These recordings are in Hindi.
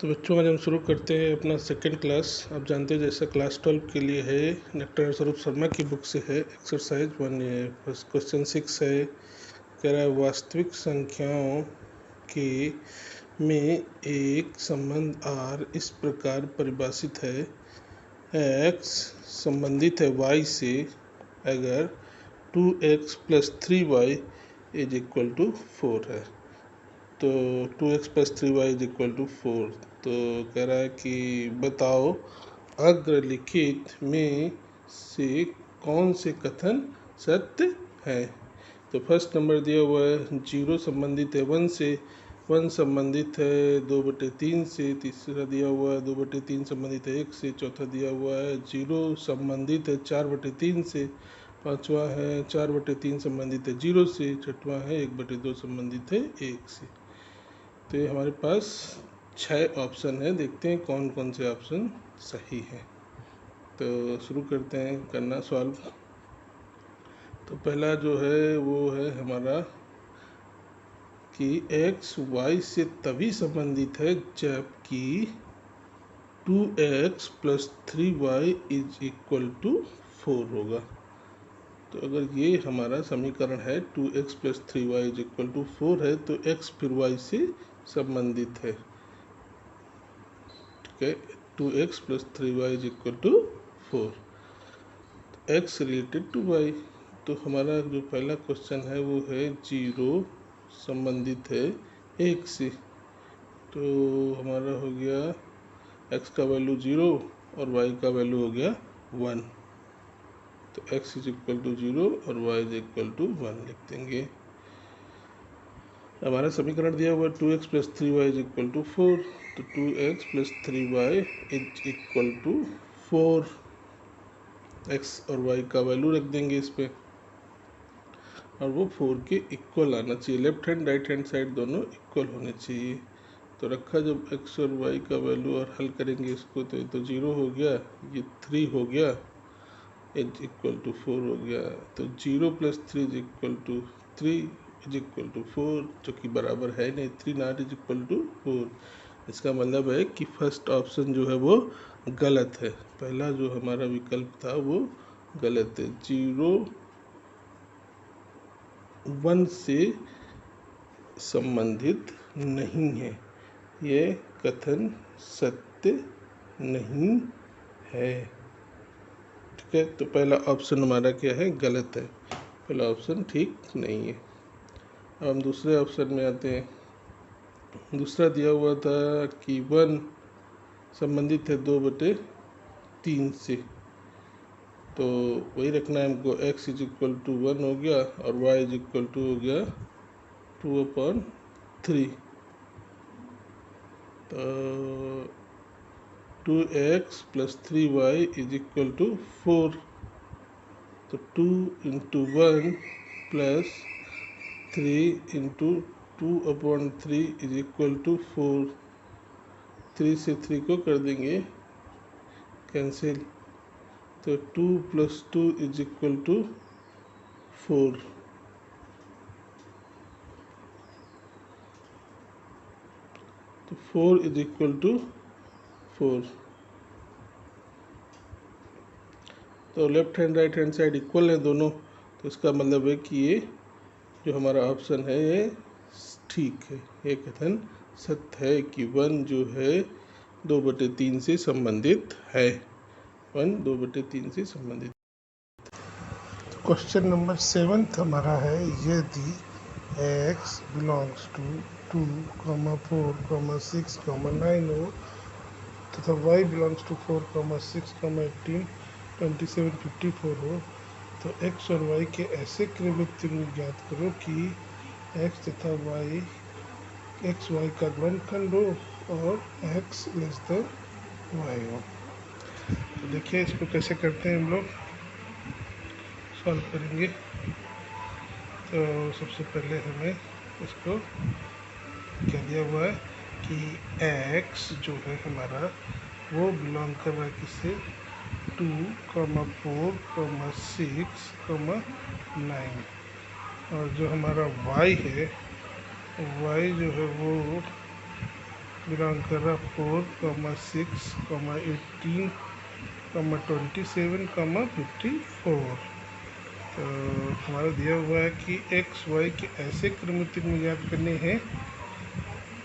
तो बच्चों आज हम शुरू करते हैं अपना सेकंड क्लास। आप जानते हैं जैसा क्लास 12 के लिए है डॉक्टर स्वरूप शर्मा की बुक से है एक्सरसाइज 1 है। फर्स्ट क्वेश्चन 6 है, कह रहा है वास्तविक संख्याओं के में एक संबंध R इस प्रकार परिभाषित है, x संबंधित है y से अगर 2x + 3y = 4 है। तो 2x + 3y = 4। तो कह रहा है कि बताओ अग्रलिखित में से कौन से कथन सत्य है। तो फर्स्ट नंबर दिया हुआ है 0 संबंधित है 1 से, 1 संबंधित है 2/3 से, तीसरा दिया हुआ है 2/3 संबंधित है 1 से, चौथा दिया हुआ है 0 संबंधित है 4/3 से, पांचवा है 4/3 संबंधित है 0 से, छठवां है 1/2 संबंधित है 1 से। तो ये हमारे पास 6 ऑप्शन है, देखते हैं कौन कौन से ऑप्शन सही हैं। तो शुरू करते हैं करना सॉल्व। तो पहला जो है वो है हमारा कि x y से तभी संबंधित है जबकि 2x + 3y = 4 होगा। तो अगर ये हमारा समीकरण है 2x + 3y = 4 है तो x फिर y से संबंधित है। ठीक है, 2x + 3y = 4, x related to y। तो हमारा जो पहला क्वेश्चन है वो है 0 संबंधित है 1 से। तो हमारा हो गया x का वैल्यू 0 और y का वैल्यू हो गया 1। तो x = 0 और y = 1 लिख देंगे। हमारा समीकरण दिया हुआ 2x + 3y = 4। तो 2x + 3y = 4। x और y का वैल्यू रख देंगे इस पे और वो 4 के इक्वल आना चाहिए। Left hand right hand side दोनों इक्वल होने चाहिए। तो रखा जब x और y का वैल्यू और हल करेंगे इसको तो ये तो 0 हो गया, ये 3 हो गया, h = 4 हो गया। तो 0 + 3 = 3 = 4, जो कि बराबर है नहीं, 3 ≠ = 4। इसका मतलब है कि फर्स्ट ऑप्शन जो है वो गलत है। पहला जो हमारा विकल्प था वो गलत है। 0 1 से संबंधित नहीं है, ये कथन सत्य नहीं है। ठीक है, तो पहला ऑप्शन हमारा क्या है, गलत है, पहला ऑप्शन ठीक नहीं है। अब हम दूसरे ऑप्शन में आते हैं। दूसरा दिया हुआ था कि 1 संबंधित है 2/3 से। तो वही रखना है हमको, x = 1 हो गया और y = हो गया 2/3। तो 2x + 3y = 4। तो 2 × 1 + 3 × 2/3 = 4। 3 से 3 को कर देंगे कैंसिल। तो 2 + 2 = 4। तो 4 = 4। तो left hand right hand side equal है दोनों, तो इसका मतलब है कि ये जो हमारा ऑप्शन है ये ठीक है, ये कथन सत्य है कि 1 जो है 2/3 से संबंधित है। 1 2/3 से संबंधित। क्वेश्चन नंबर 7 हमारा है, यदि x belongs to 2, 4, 6, 9 हो तथा y belongs to 4, 6, 18, 27, 54 हो तो x और y के ऐसे क्रमिक ज्ञात करो कि x तथा y x y का गुणनखंड हो और x y हो। तो देखिए इसको कैसे करते हैं हम लोग सॉल्व करेंगे। तो सबसे पहले हमें इसको क्या दिया हुआ है कि x जो है हमारा वो बिलोंग कर रहा है किससे, 2, 4, 6, 9। और जो हमारा y है, y जो है वो बिलोंग कर रहा 4, 6, 18, 27, 54। तो हमारा दिया हुआ है कि एक्स वाई के ऐसे क्रमिक में ज्ञात करने हैं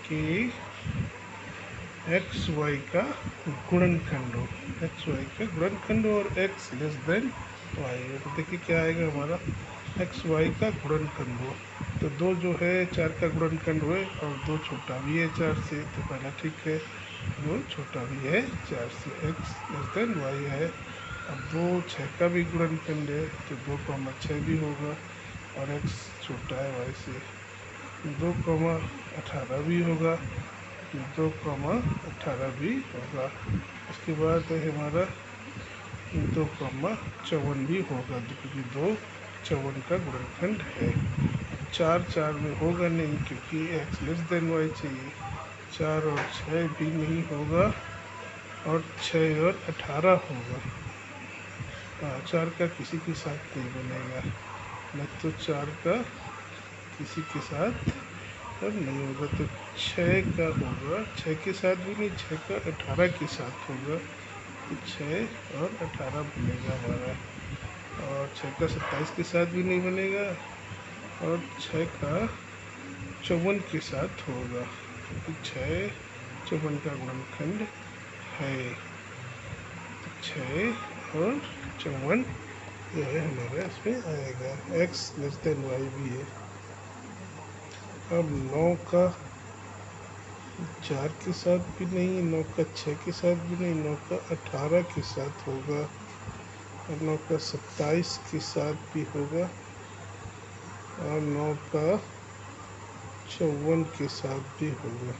कि एक्स वाई का गुणनखंड हो, एक्स वाई का गुणनखंड हो और एक्स लेस देन वाई हो। तो देखिए क्या आएगा हमारा, एक्स वाई का गुणनखंड हो। तो दो जो है 4 का गुणनखंड हुए और दो छोटा भी है 4 से, तो पहला ठीक है, दो छोटा भी है 4 से, एक्स लेस देन वाई है। अब दो 6 का भी गुणनखंड है, तो 2, 6 भी होगा और एक्स छोटा है वाई से। 2, 18 भी होगा, 2, 18 भी होगा। उसके बाद है हमारा 2, 54 भी होगा, क्योंकि 2, 54 का गुणनखंड है। 4 में होगा नहीं, क्योंकि एक्स लेस देन वाई चाहिए। 4 और 6 भी नहीं होगा और 6 और 18 होगा। 4 का किसी के साथ नहीं बनेगा, न तो 4 का किसी के साथ और नहीं होगा, तो 6 का होगा, 6 के साथ भी नहीं, 6 का 18 के साथ होगा, तो 6 और 18 बनेगा हमारा। और 6 का 27 के साथ भी नहीं बनेगा और 6 का 54 के साथ होगा, क्योंकि 6, 54 का गुणनखंड है। 6 और 54 जो है हमारा इसमें आएगा। एक्स लेस देन वाई भी है। अब 9 का 4 के साथ भी नहीं, 9 का 6 के साथ भी नहीं, 9 का 18 के साथ होगा और 9 का 27 के साथ भी होगा और 9 का 54 के साथ भी होगा।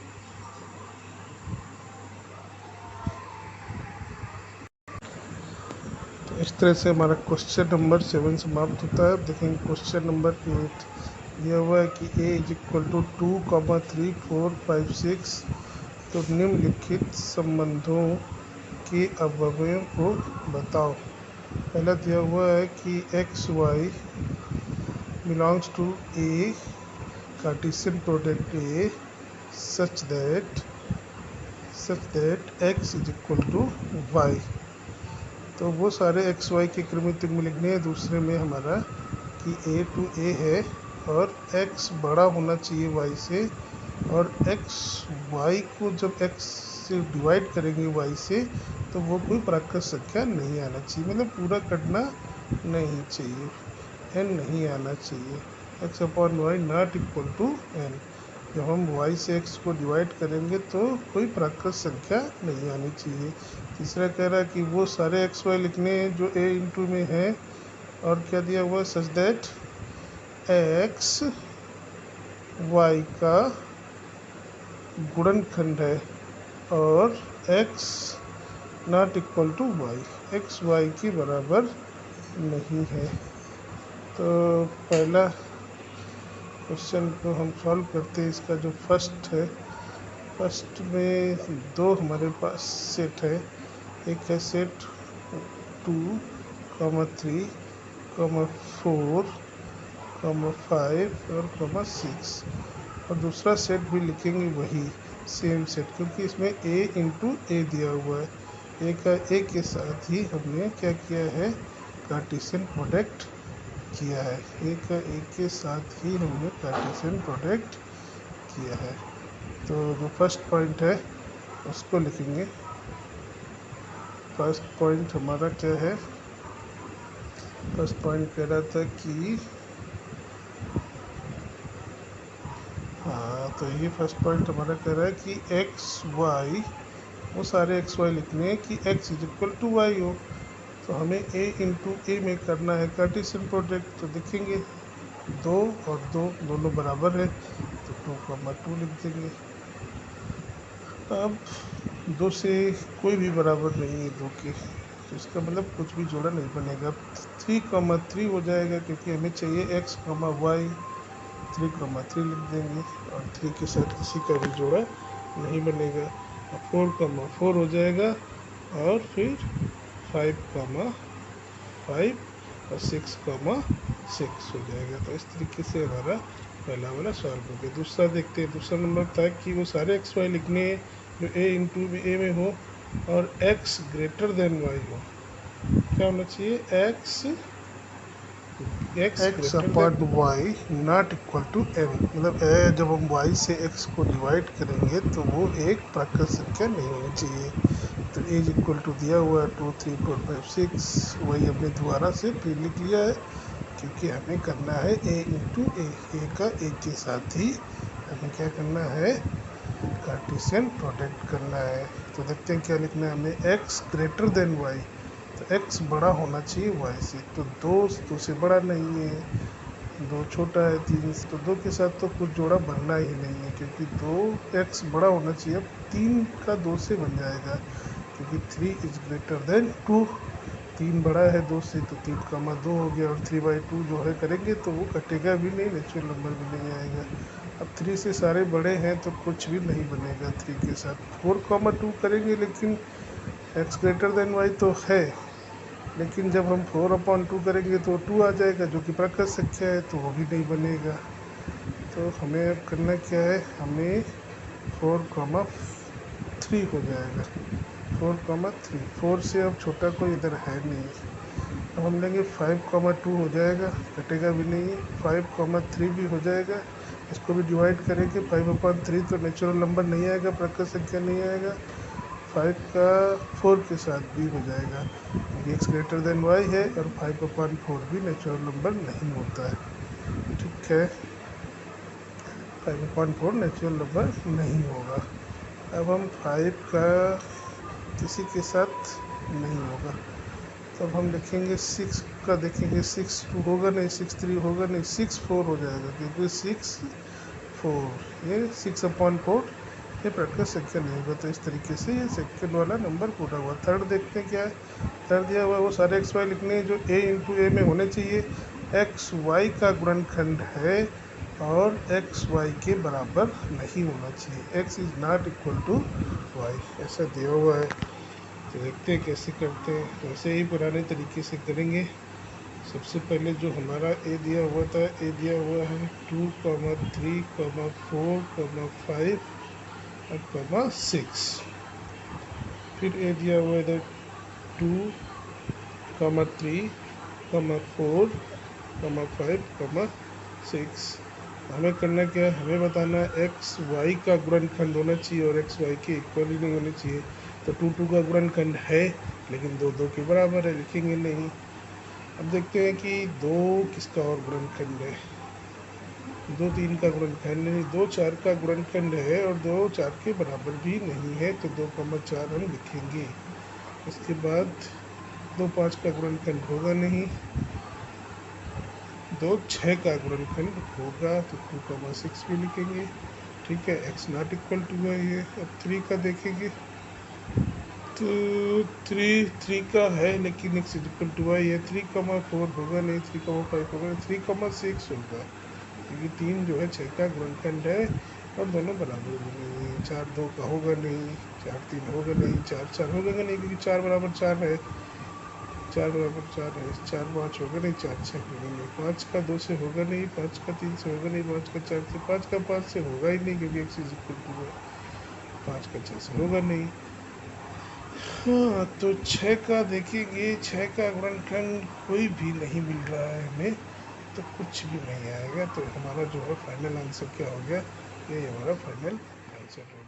तो इस तरह से हमारा क्वेश्चन नंबर 7 समाप्त होता है। अब देखेंगे क्वेश्चन नंबर 8। यह हुआ है कि a इज इक्वल टू 2, 3, 4, 5, 6। तो निम्नलिखित संबंधों के अवयवों को बताओ। पहला दिया हुआ है कि x y belongs to A, cartesian product A such that x is equal to y. तो वो सारे एक्स वाई के क्रमिक में लिखने हैं। दूसरे में हमारा कि a टू a है और x बड़ा होना चाहिए y से, और x y को जब x से डिवाइड करेंगे y से तो वो कोई प्राकृत संख्या नहीं आना चाहिए, मतलब पूरा कटना नहीं चाहिए, n नहीं आना चाहिए। x upon y not equal to n। जब हम y से x को डिवाइड करेंगे तो कोई प्राकृत संख्या नहीं आनी चाहिए। तीसरा कह रहा है कि वो सारे एक्स वाई लिखने हैं जो a इंटू में है, और क्या दिया हुआ है, सच दैट एक्स वाई का गुणनखंड है और x not equal to y, x y के बराबर नहीं है। तो पहला क्वेश्चन को हम सॉल्व करते हैं। इसका जो फर्स्ट है, फर्स्ट में दो हमारे पास सेट है। एक है सेट 2, 3, 4, 5 और 6, और दूसरा सेट भी लिखेंगे वही सेम सेट, क्योंकि इसमें a इंटू ए दिया हुआ है। ए का ए के साथ ही हमने क्या किया है, कार्टेशियन प्रोडक्ट किया है। ए का ए के साथ ही हमने कार्टेशियन प्रोडक्ट किया है। तो जो फर्स्ट पॉइंट है उसको लिखेंगे। फर्स्ट पॉइंट हमारा क्या है, फर्स्ट पॉइंट कह रहा था कि तो ये फर्स्ट पॉइंट हमारा कह रहा है कि एक्स वाई, वो सारे एक्स वाई लिखने हैं कि x is equal to y हो। तो हमें ए इंटू ए में करना है कार्टेशियन प्रोडक्ट। तो देखेंगे 2 और 2 दोनों बराबर है, तो 2, 2 लिख देंगे। अब 2 से कोई भी बराबर नहीं है 2 के, तो इसका मतलब कुछ भी जोड़ा नहीं बनेगा। 3, 3 हो जाएगा, क्योंकि हमें चाहिए x, y। 3, 3 लिख देंगे और 3 के साथ किसी का भी जोड़ा नहीं बनेगा। 4, 4 हो जाएगा और फिर 5, 5 और 6, 6 हो जाएगा। तो इस तरीके से हमारा पहला वाला सॉल्व हो गया। दूसरा देखते हैं। दूसरा नंबर था कि वो सारे एक्स वाई लिखने हैं जो ए इंटू ए में हो और एक्स ग्रेटर देन वाई हो। क्या होना चाहिए? X x greater than, upon y not equal to n, मतलब जब हम वाई से एक्स को डिवाइड करेंगे तो वो एक प्राकृत संख्या नहीं होनी चाहिए। तो एज इक्वल टू दिया हुआ है 2 3 4 5 6, वही हमने दोबारा से फिर लिख लिया है क्योंकि हमें करना है ए इंटू ए का एक के साथ ही हमें क्या करना है, कार्टेशियन प्रोडक्ट करना है। तो देखते हैं क्या लिखना है हमें, एक्स ग्रेटर देन वाई, तो एक्स बड़ा होना चाहिए वाई से, तो दो से बड़ा नहीं है, दो छोटा है, तीन तो दो के साथ तो कुछ जोड़ा बनना ही नहीं है क्योंकि दो एक्स बड़ा होना चाहिए। अब तीन का दो से बन जाएगा क्योंकि 3 इज ग्रेटर देन 2, तीन बड़ा है दो से तो 3,2 हो गया, और 3/2 जो है करेंगे तो वो कटेगा भी नहीं, नेचुरल नंबर भी नहीं आएगा। अब 3 से सारे बड़े हैं तो कुछ भी नहीं बनेगा 3 के साथ। 4,2 करेंगे लेकिन एक्स ग्रेटर देन वाई तो है, लेकिन जब हम 4/2 करेंगे तो 2 आ जाएगा जो कि प्राकृत संख्या है, तो वो भी नहीं बनेगा। तो हमें अब करना क्या है, हमें 4,3 हो जाएगा, 4,3, 4 से अब छोटा कोई इधर है नहीं। अब हम लेंगे 5,2 हो जाएगा, कटेगा भी नहीं, 5,3 भी हो जाएगा। इसको भी डिवाइड करेंगे 5/3 तो नेचुरल नंबर नहीं आएगा, प्राकृत संख्या नहीं आएगा। 5 का 4 के साथ भी हो जाएगा, एक्स ग्रेटर देन वाई है, और 5/4 भी नेचुरल नंबर नहीं होता है। ठीक है, 5/4 नेचुरल नंबर नहीं होगा। अब हम 5 का किसी के साथ नहीं होगा, तब हम लिखेंगे 6 का, देखेंगे 6 2 होगा नहीं, 6 3 होगा नहीं, 6 4 हो जाएगा क्योंकि 6 4 ये 6/4 ये प्राकृत संख्या नहीं होगा। तो इस तरीके से ये सेकंड वाला नंबर पूरा हुआ। थर्ड देखते हैं क्या है। थर्ड दिया हुआ है वो सारे एक्स वाई लिखने हैं जो ए इंटू ए में होने चाहिए। एक्स वाई का गुणनखंड है और एक्स वाई के बराबर नहीं होना चाहिए, x is not equal to y, ऐसा दिया हुआ है। तो देखते हैं कैसे करते हैं। वैसे ही पुराने तरीके से करेंगे। सबसे पहले जो हमारा ए दिया हुआ था, ए दिया हुआ है 2, 3, 4, 5 और 6। फिर ए दिया हुआ है इधर 2, 3, 4, 5, 6। हमें करना क्या है, हमें बताना है एक्स वाई का गुणनखंड होना चाहिए और एक्स वाई के इक्वल ही नहीं होने चाहिए। तो 2 2 का गुणनखंड है लेकिन 2 2 के बराबर है, लिखेंगे नहीं। अब देखते हैं कि 2 किसका और गुणनखंड है। 2 3 का गुणनखंड नहीं, 2 4 का गुणनखंड है और 2 4 के बराबर भी नहीं है, तो 2,4 हम लिखेंगे। इसके बाद 2 5 का गुणनखंड होगा नहीं, 2 6 का गुणनखंड होगा तो 2,6 भी लिखेंगे। ठीक है, एक्स नॉट इक्वल टू है ये। अब 3 का देखेंगे तो 3 का है लेकिन एक्स इक्वल टू वाई है। 3,4 होगा नहीं, 3,5 होगा नहीं, 3,6 होगा क्योंकि 3 जो है 6 का गुणनखंड है और दोनों बराबर भी नहीं है। 4 2 का होगा नहीं, 4 3 होगा नहीं, 4 4 होगा नहीं क्योंकि 4 बराबर 4 है, 4 बराबर 4 है। 4 5 होगा नहीं, 4 6 होगा नहीं। 5 का 2 से होगा नहीं, 5 का 3 से होगा नहीं, 5 का 4 से, 5 का 5 से होगा ही नहीं क्योंकि एक्स इज इक्वल टू 5 का 6 से होगा नहीं। हाँ, तो 6 का देखेंगे, 6 का गुणनखंड कोई भी नहीं मिल रहा है हमें, तो कुछ भी नहीं आएगा। तो हमारा जो है फाइनल आंसर क्या हो गया, ये हमारा फाइनल आंसर हो